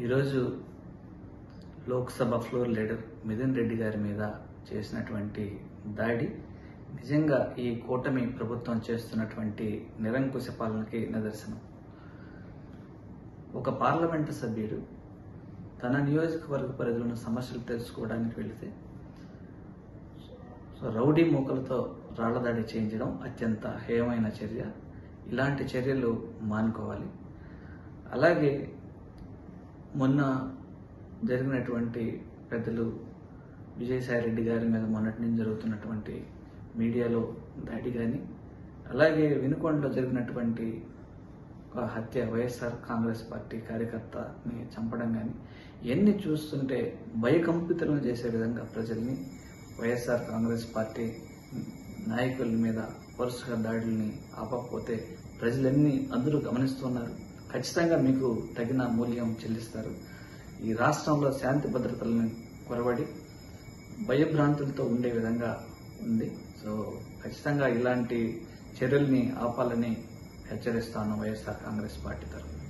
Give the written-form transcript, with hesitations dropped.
ఈరోజు Lok Sabha floor leader Mithun Reddy గారి మీద చేసినటువంటి దాడి నిజంగా ఈ కూటమి ప్రభుత్వం చేస్తున్నటువంటి నిరంకుశ పాలనకి నిదర్శనం. ఒక పార్లమెంటు సభ్యుడు తన నియోజకవర్గ పరిధిలోని సమస్యలు తెలుసుకోవడానికి వెళితే రౌడీ మూకలతో రాళ్లదాడి చేయించడం అత్యంత హేయమైన చర్య. ఇలాంటి చర్యలు మానుకోవాలి. అలాగే మొన్న జరిగినటువంటి పెద్దలు విజయసాయిరెడ్డి గారి మీద మొన్నటి నుంచి జరుగుతున్నటువంటి మీడియాలో దాడి కానీ, అలాగే వినుకొండలో జరిగినటువంటి ఒక హత్య, వైఎస్ఆర్ కాంగ్రెస్ పార్టీ కార్యకర్తని చంపడం కానీ, ఇవన్నీ చూస్తుంటే భయకంపితులను చేసే విధంగా ప్రజల్ని వైఎస్ఆర్ కాంగ్రెస్ పార్టీ నాయకుల మీద వరుసగా దాడుల్ని ఆపకపోతే ప్రజలన్నీ అందరూ గమనిస్తున్నారు. ఖచ్చితంగా మీకు తగిన మూల్యం చెల్లిస్తారు. ఈ రాష్ట్రంలో శాంతి భద్రతలను కొరవడి భయభ్రాంతులతో ఉండే విధంగా ఉంది. సో ఖచ్చితంగా ఇలాంటి చర్యల్ని ఆపాలని హెచ్చరిస్తాను వైఎస్ఆర్ కాంగ్రెస్ పార్టీ తరఫున.